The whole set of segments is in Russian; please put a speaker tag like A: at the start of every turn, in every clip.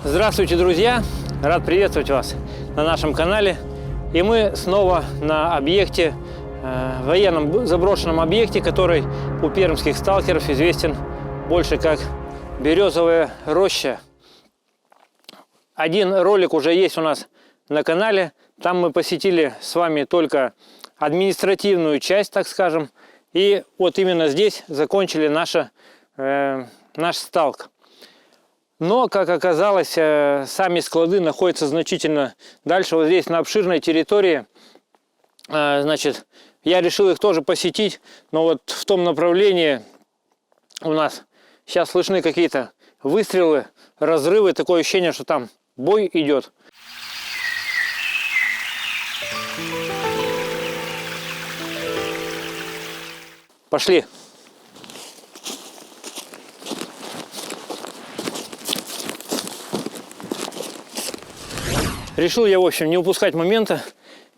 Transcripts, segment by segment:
A: Здравствуйте, друзья! Рад приветствовать вас на нашем канале. И мы снова на объекте, военном заброшенном объекте, который у пермских сталкеров известен больше как Березовая роща. Один ролик уже есть у нас на канале. Там мы посетили с вами только административную часть, так скажем. И вот именно здесь закончили наш сталк. Но, как оказалось, сами склады находятся значительно дальше, вот здесь на обширной территории. Значит, я решил их тоже посетить, но вот в том направлении у нас сейчас слышны какие-то выстрелы, разрывы, такое ощущение, что там бой идет. Пошли. Решил я, в общем, не упускать момента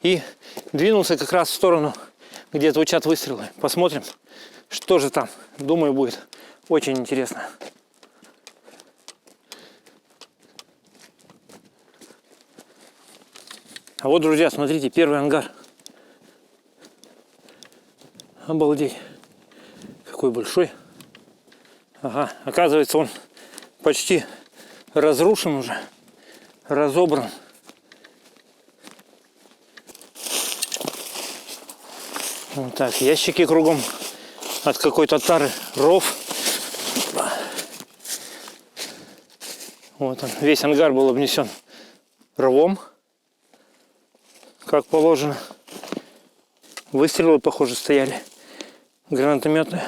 A: и двинулся как раз в сторону, где звучат выстрелы. Посмотрим, что же там. Думаю, будет очень интересно. А вот, друзья, смотрите, первый ангар. Обалдеть. Какой большой. Ага, оказывается, он почти разрушен уже, разобран. Вот так, ящики кругом от какой-то тары, ров. Вот он, весь ангар был обнесен рвом, как положено. Выстрелы, похоже, стояли, гранатометные,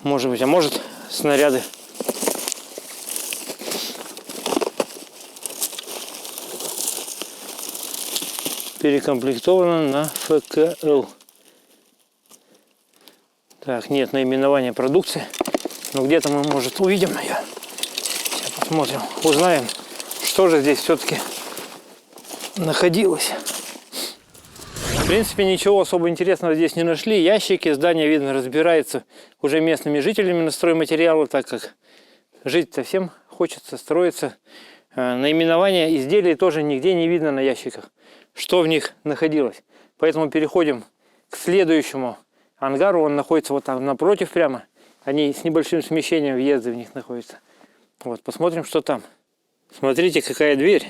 A: может быть, а может снаряды. Перекомплектовано на ФКЛ. Так, нет наименования продукции, но где-то мы, может, увидим ее. Сейчас посмотрим, узнаем, что же здесь все-таки находилось. В принципе, ничего особо интересного здесь не нашли. Ящики, здание, видно, разбирается уже местными жителями на стройматериалы, так как жить-то всем хочется, строиться. Наименования изделий тоже нигде не видно на ящиках, что в них находилось. Поэтому переходим к следующему ангару. Он находится вот там напротив прямо. Они с небольшим смещением въезда в них находятся. Вот, посмотрим, что там. Смотрите, какая дверь.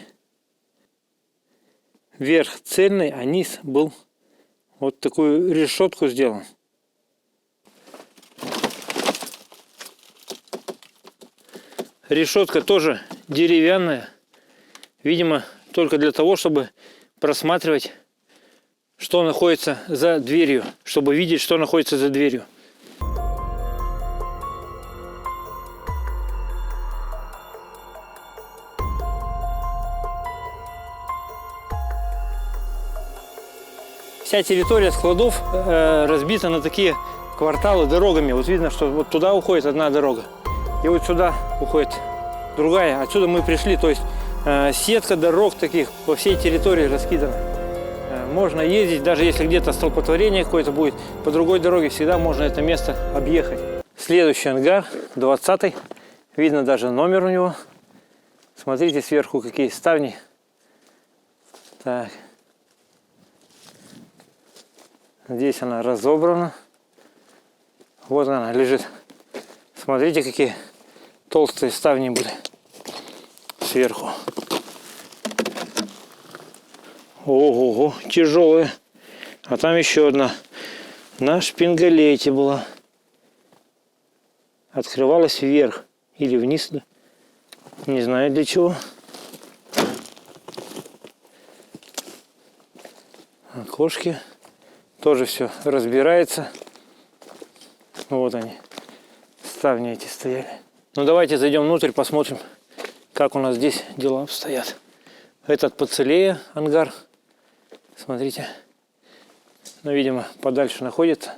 A: Верх цельный, а низ был вот такую решетку сделан. Решетка тоже деревянная. Видимо, только для того, чтобы просматривать, что находится за дверью, чтобы видеть, что находится за дверью. Вся территория складов разбита на такие кварталы дорогами. Вот видно, что вот туда уходит одна дорога, и вот сюда уходит другая. Отсюда мы пришли, то есть сетка дорог таких по всей территории раскидана. Можно ездить, даже если где-то столпотворение какое-то будет, по другой дороге всегда можно это место объехать. Следующий ангар, 20-й. Видно даже номер у него. Смотрите сверху, какие ставни. Так. Здесь она разобрана. Вот она лежит. Смотрите, какие толстые ставни были сверху. Ого-го, тяжелая. А там еще одна на шпингалете была. Открывалась вверх или вниз, да? Не знаю для чего. Окошки. Тоже все разбирается. Вот они. Ставни эти стояли. Ну давайте зайдем внутрь, посмотрим, как у нас здесь дела обстоят. Этот поцелее ангар. Смотрите. Ну, видимо, подальше находится.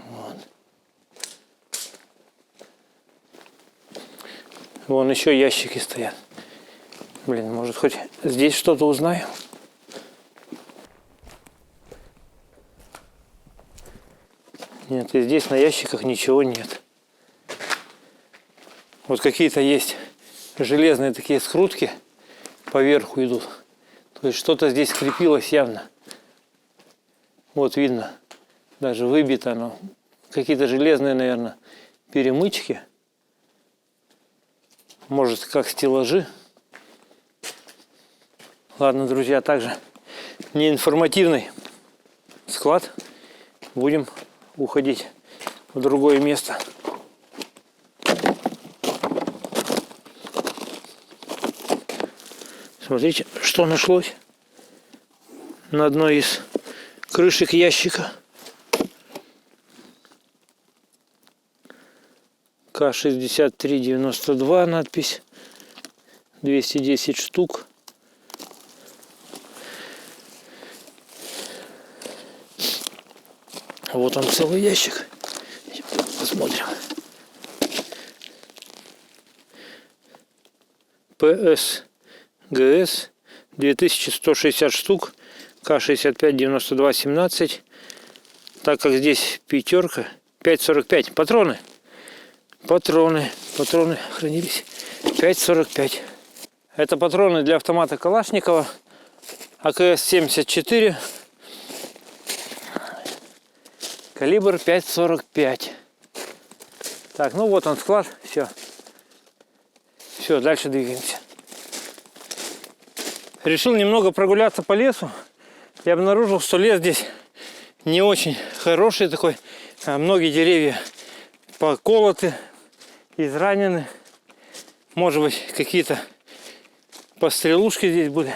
A: Вот. Вон еще ящики стоят. Блин, может хоть здесь что-то узнаю. Нет, и здесь на ящиках ничего нет. Вот какие-то есть железные такие скрутки поверху идут. То есть что-то здесь крепилось явно. Вот видно, даже выбито оно. Какие-то железные, наверное, перемычки. Может, как стеллажи. Ладно, друзья, также неинформативный склад. Будем уходить в другое место. Смотрите, что нашлось на одной из крышек ящика. К-6392 надпись. 210 штук. Вот он, целый ящик. Посмотрим. ПС-ГС 2160 штук. К-65-92-17. Так как здесь пятерка. 5,45. Патроны. Патроны хранились. 5,45. Это патроны для автомата Калашникова. АКС-74. Калибр 5,45. Так, ну вот он склад. Все. Все, дальше двигаемся. Решил немного прогуляться по лесу. Я обнаружил, что лес здесь не очень хороший такой. Многие деревья поколоты, изранены. Может быть, какие-то пострелушки здесь были.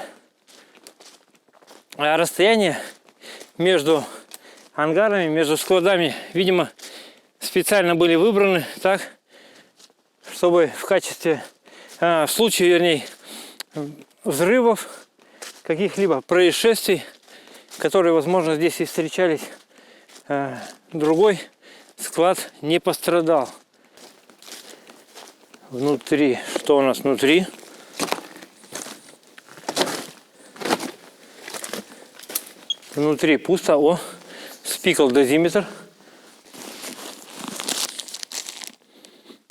A: А расстояние между ангарами, между складами, видимо, специально были выбраны так, чтобы в качестве, в случае, вернее, взрывов, каких-либо происшествий, которые, возможно, здесь и встречались, другой склад не пострадал. Внутри, что у нас внутри? Внутри пусто. О, спикал дозиметр.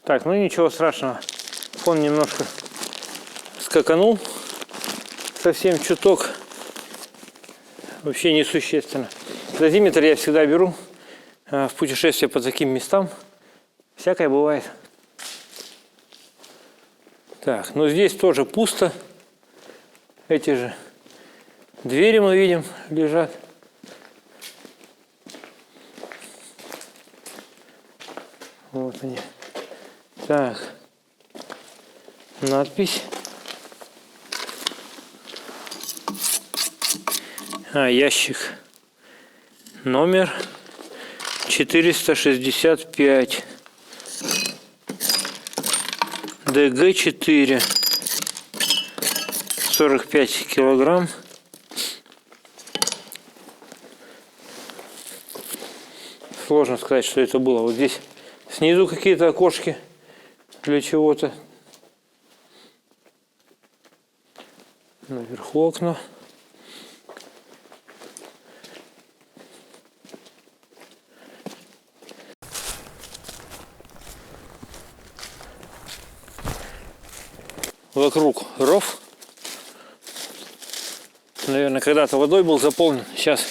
A: Так, ну ничего страшного. Фон немножко скаканул. Совсем чуток. Вообще несущественно. Дозиметр я всегда беру в путешествие по таким местам. Всякое бывает. Так, ну здесь тоже пусто. Эти же двери мы видим лежат. Вот они. Так. Надпись. Ящик. Номер 465. ДГ-4. 45 килограмм. Сложно сказать, что это было. Вот здесь снизу какие-то окошки для чего-то. Наверху окно. Вокруг ров. Наверное, когда-то водой был заполнен. Сейчас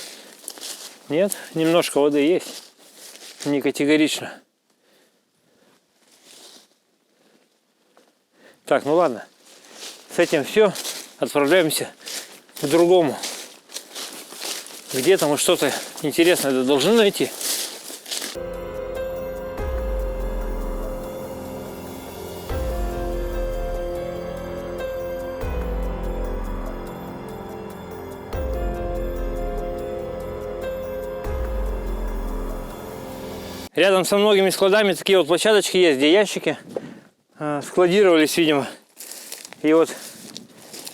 A: нет. Немножко воды есть. Не категорично. Так, ну ладно. С этим все. Отправляемся к другому. Где-то мы что-то интересное должны найти. Рядом со многими складами такие вот площадочки есть, где ящики складировались, видимо. И вот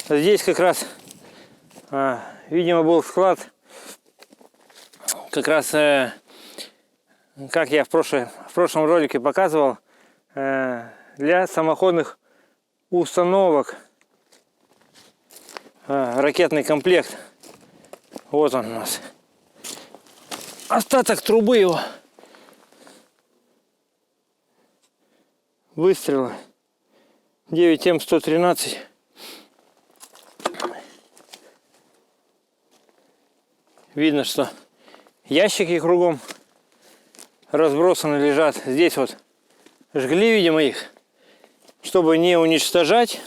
A: здесь как раз, видимо, был склад, как раз, как я в прошлом ролике показывал, для самоходных установок. Ракетный комплект. Вот он у нас. Остаток трубы его. Выстрела 9М113. Видно, что ящики кругом разбросаны лежат. Здесь вот жгли, видимо, их, чтобы не уничтожать,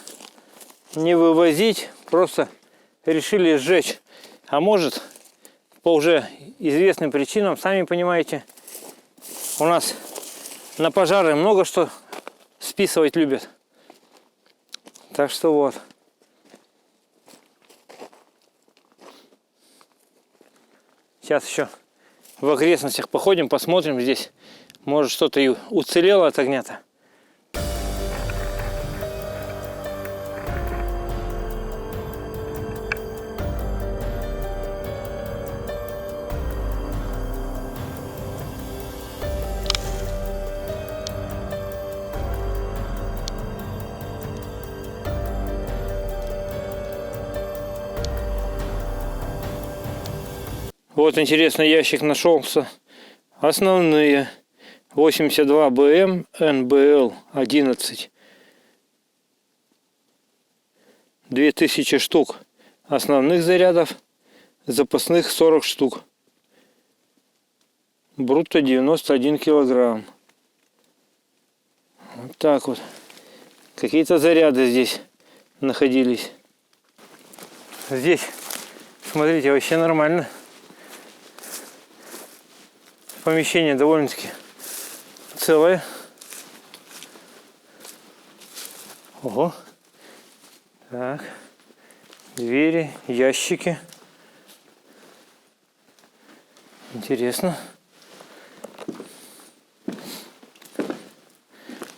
A: не вывозить, просто решили сжечь. А может, по уже известным причинам, сами понимаете, у нас на пожары много что списывать любят. Так что вот. Сейчас еще в окрестностях походим, посмотрим здесь. Может, что-то и уцелело от огня-то. Вот интересный ящик нашелся. Основные. 82 БМ НБЛ 11. 2000 штук основных зарядов. Запасных 40 штук. Брутто 91 килограмм. Вот так вот. Какие-то заряды здесь находились. Здесь, смотрите, вообще нормально. Помещение довольно-таки целое. Ого. Так. Двери, ящики. Интересно.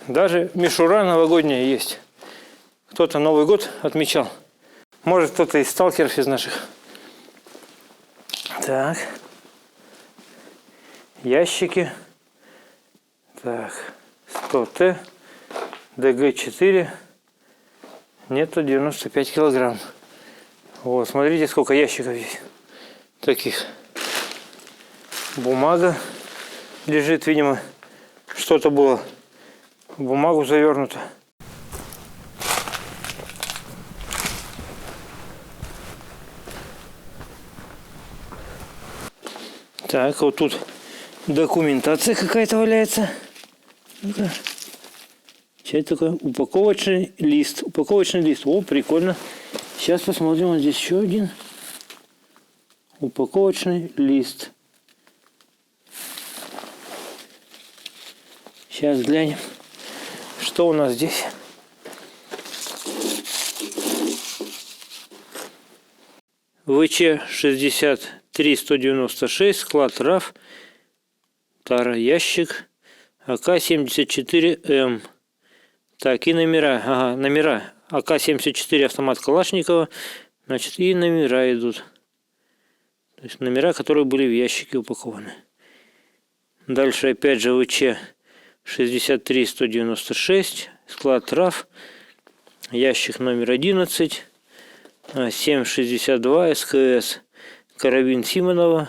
A: Даже мишура новогодняя есть. Кто-то Новый год отмечал. Может, кто-то из сталкеров из наших. Так. Ящики. Так. 100Т. ДГ-4. Нету 95 килограмм. Вот, смотрите, сколько ящиков здесь. Таких. Бумага лежит, видимо, что-то было в бумагу завернуто. Так, вот тут документация какая-то валяется. Ну-ка. Что это такое? Упаковочный лист. Упаковочный лист. О, прикольно. Сейчас посмотрим. Вот здесь еще один. Упаковочный лист. Сейчас глянем, что у нас здесь. ВЧ-63-196. Склад РАФ. Тара ящик. АК-74М. Так, и номера. Ага, номера. АК-74 автомат Калашникова. Значит, и номера идут. То есть номера, которые были в ящике упакованы. Дальше опять же ВЧ-63-196. Склад РАФ. Ящик номер 11. 7,62 СКС. Карабин Симонова.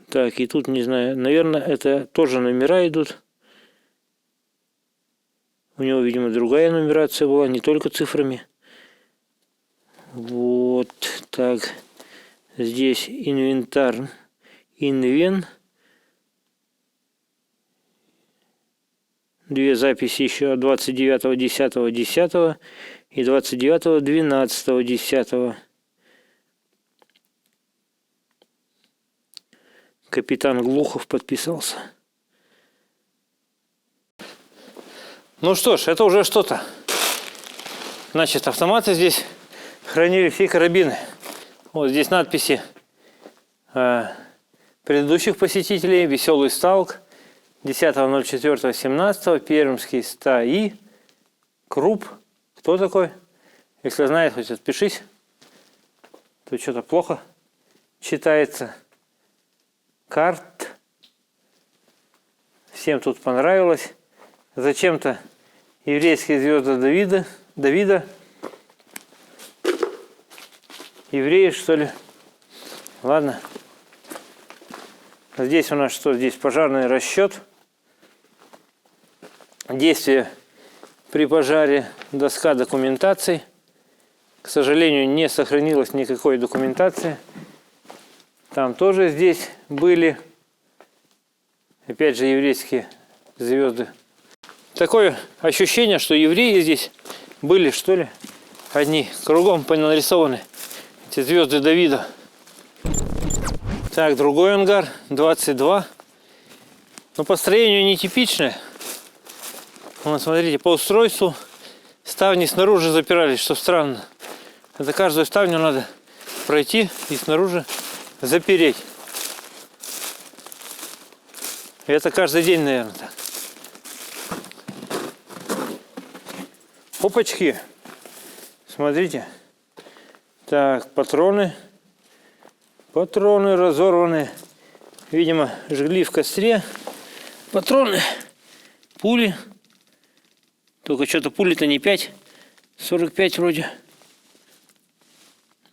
A: Так, и тут, не знаю, наверное, это тоже номера идут. У него, видимо, другая нумерация была, не только цифрами. Вот так. Здесь инвентарь. Инвен. Две записи еще 29.10.10 и 29.12.10. Капитан Глухов подписался. Ну что ж, это уже что-то. Значит, автоматы здесь хранили все карабины. Вот здесь надписи предыдущих посетителей. Веселый Сталк. 10.04.17. Пермский СТАИ. Круп. Кто такой? Если знает, хоть отпишись. Тут что-то плохо читается. Карт. Всем тут понравилось. Зачем-то еврейские звезды Давида. Евреи, что ли? Ладно. Здесь у нас что? Здесь пожарный расчет. Действие при пожаре доска документации. К сожалению, не сохранилось никакой документации. Там тоже здесь были, опять же, еврейские звезды. Такое ощущение, что евреи здесь были, что ли, одни. Кругом понарисованы эти звезды Давида. Так, другой ангар, 22. Но по строению нетипичное. Вот, смотрите, по устройству ставни снаружи запирались, что странно. Это каждую ставню надо пройти и снаружи запереть. И это каждый день, наверное, так. Опачки. Смотрите. Так, патроны. Патроны разорваны. Видимо, жгли в костре. Патроны. Пули. Только что-то пули-то не 5. 45 вроде.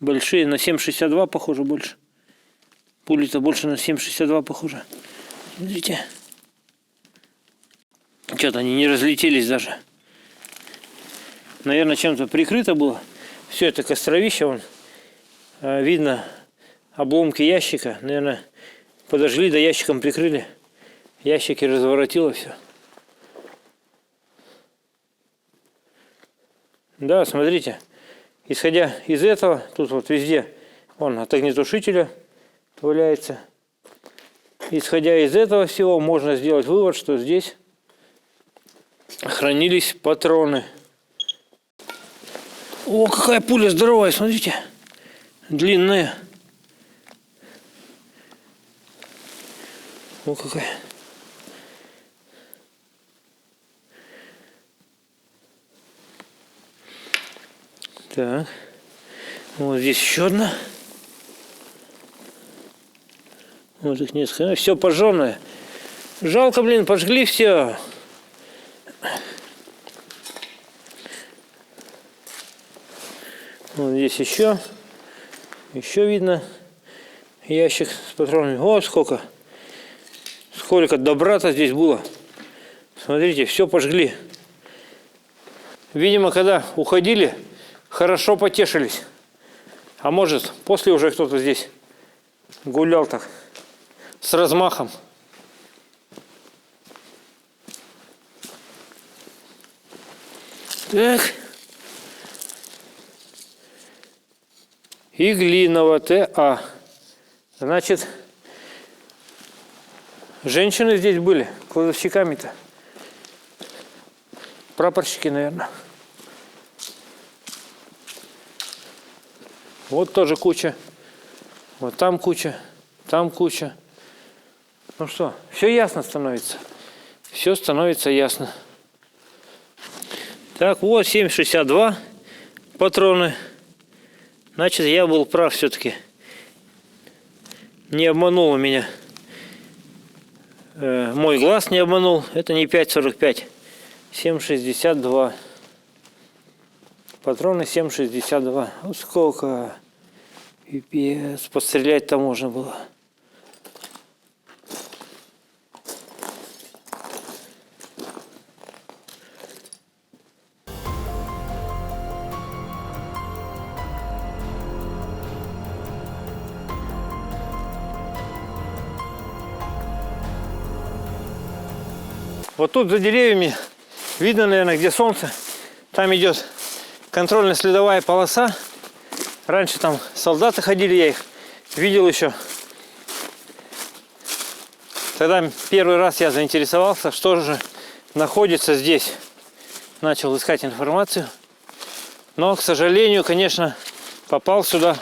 A: Большие, на 7,62 похоже больше. Пули-то больше на 7,62 похоже. Смотрите. Что-то они не разлетелись даже. Наверное, чем-то прикрыто было. Все это костровище, вон. Видно обломки ящика. Наверное, подожгли, да ящиком прикрыли. Ящики разворотило все. Да, смотрите. Исходя из этого, тут вот везде он от огнетушителя валяется. Исходя из этого всего, можно сделать вывод, что здесь хранились патроны. О, какая пуля здоровая, смотрите. Длинная. О, какая. Так. Вот здесь еще одна. Вот их несколько. Все пожженное. Жалко, блин, пожгли все. Вот здесь еще. Еще видно ящик с патронами. О, сколько. Сколько добра-то здесь было. Смотрите, все пожгли. Видимо, когда уходили, хорошо потешились. А может, после уже кто-то здесь гулял так с размахом. Так. Иглинова ТА. Значит, женщины здесь были, кладовщиками-то. Прапорщики, наверное. Вот тоже куча. Вот там куча. Там куча. Ну что, все ясно становится. Все становится ясно. Так, вот 7,62 патроны. Значит, я был прав все-таки. Не обмануло меня. Мой глаз не обманул. Это не 5,45. 7,62. Патроны 7,62. Вот сколько. Пипец. Пострелять-то можно было. Вот тут за деревьями видно, наверное, где солнце. Там идет контрольно-следовая полоса. Раньше там солдаты ходили, я их видел еще. Тогда первый раз я заинтересовался, что же находится здесь. Начал искать информацию. Но, к сожалению, конечно, попал сюда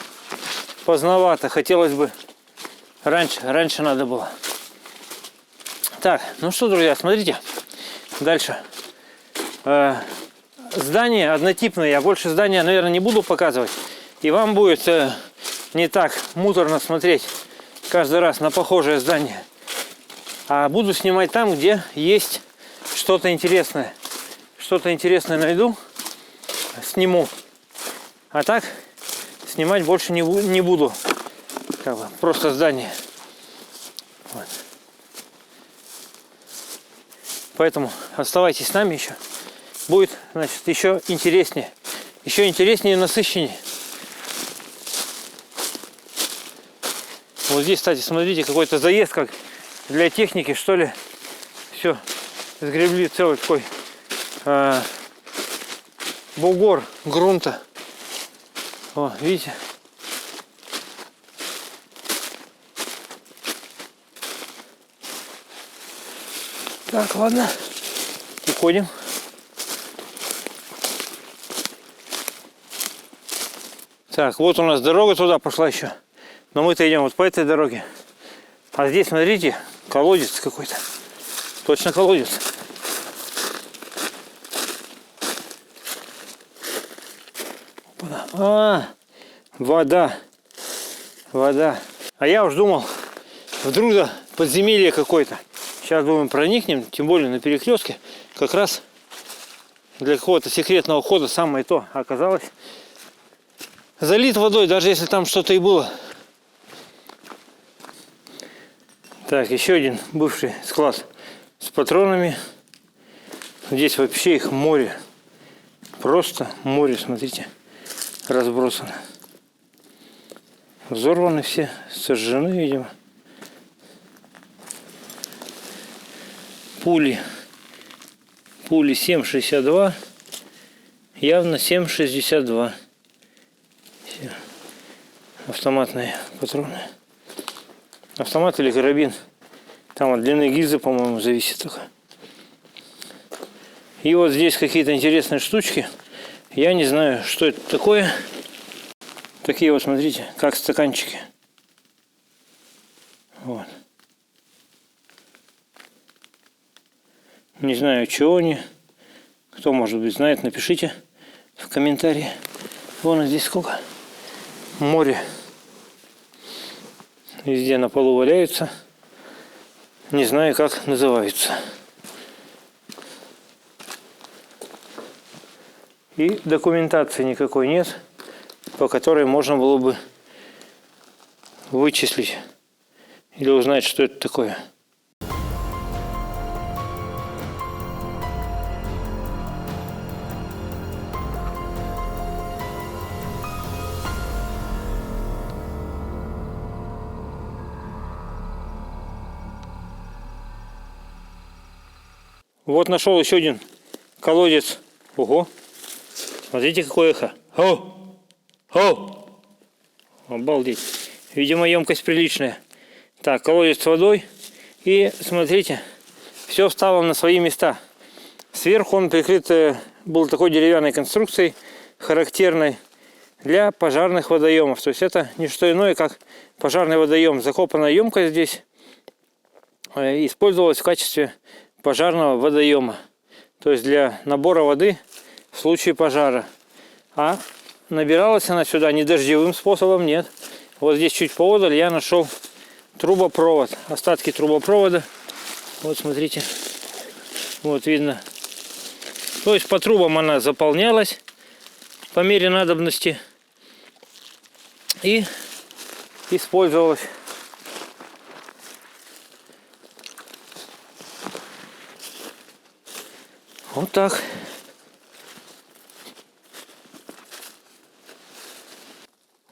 A: поздновато. Хотелось бы раньше надо было. Так, ну что, друзья, смотрите. Дальше. Здание однотипное. Я больше здания, наверное, не буду показывать. И вам будет не так муторно смотреть каждый раз на похожее здание. А буду снимать там, где есть что-то интересное. Что-то интересное найду, сниму. А так снимать больше не буду. Как бы, просто здание. Вот. Поэтому оставайтесь с нами еще. будет, значит, еще интереснее и насыщеннее. Вот здесь, кстати, смотрите, какой-то заезд, как для техники, что ли. Все, сгребли целый такой бугор грунта. О, видите? Так, ладно, уходим. Так, вот у нас дорога туда пошла еще. Но мы-то идем вот по этой дороге. А здесь, смотрите, колодец какой-то. Точно колодец. А, вода. Вода. А я уж думал, вдруг да подземелье какое-то. Сейчас, думаю, проникнем, тем более на перекрестке. Как раз для какого-то секретного хода самое то оказалось. Залит водой, даже если там что-то и было. Так, еще один бывший склад с патронами. Здесь вообще их море. Просто море, смотрите, разбросано. Взорваны все, сожжены, видимо. Пули 7,62, явно 7,62. Автоматные патроны. Автомат или карабин. Там от длины гильзы, по-моему, зависит только. И вот здесь какие-то интересные штучки. Я не знаю, что это такое. Такие вот, смотрите, как стаканчики. Вот. Не знаю, чего они. Кто, может быть, знает, напишите в комментарии. Вон здесь сколько. Море. Везде на полу валяются. Не знаю, как называются. И документации никакой нет, по которой можно было бы вычислить или узнать, что это такое. Вот нашел еще один колодец. Ого! Смотрите, какое эхо. О! О! Обалдеть. Видимо, емкость приличная. Так, колодец с водой. И смотрите, все встало на свои места. Сверху он прикрыт был такой деревянной конструкцией, характерной для пожарных водоемов. То есть это не что иное, как пожарный водоем. Закопанная емкость здесь использовалась в качестве пожарного водоема. То есть для набора воды в случае пожара. А набиралась она сюда не дождевым способом, нет. Вот здесь чуть поодаль я нашел трубопровод. Остатки трубопровода. Вот смотрите. Вот видно. То есть по трубам она заполнялась по мере надобности. И использовалась. Вот так.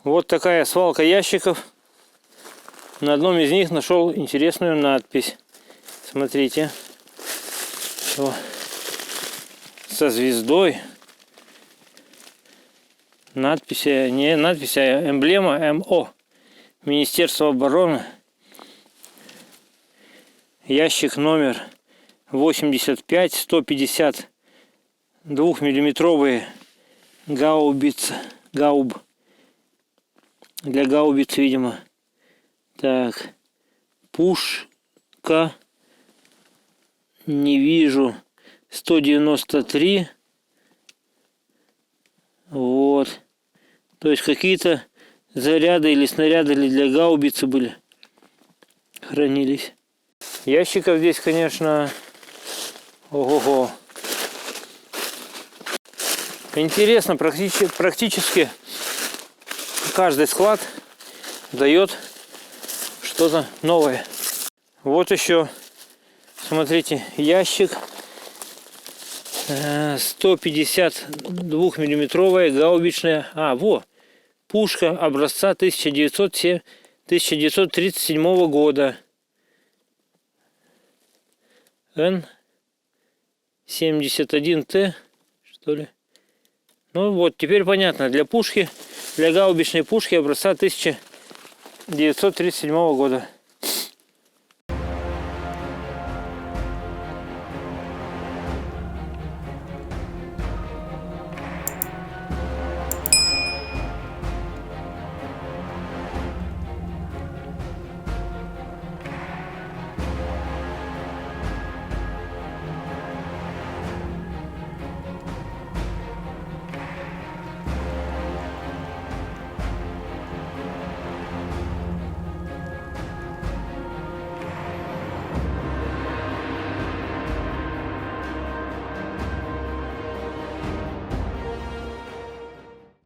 A: Вот такая свалка ящиков. На одном из них нашел интересную надпись. Смотрите. О, со звездой. Надпись, не надпись, а эмблема МО. Министерство обороны. Ящик номер 85, 150 двухмиллиметровые гаубицы. Гауб. Для гаубиц, видимо. Так. Пушка. Не вижу. 193. Вот. То есть какие-то заряды или снаряды для гаубицы были. Хранились. Ящиков здесь, конечно, ого-го. Интересно, практически каждый склад дает что-то новое. Вот еще, смотрите, ящик 152-миллиметровая гаубичная, пушка образца 1937 года. Н-71Т, что ли. Ну вот, теперь понятно, для гаубичной пушки образца 1937 года.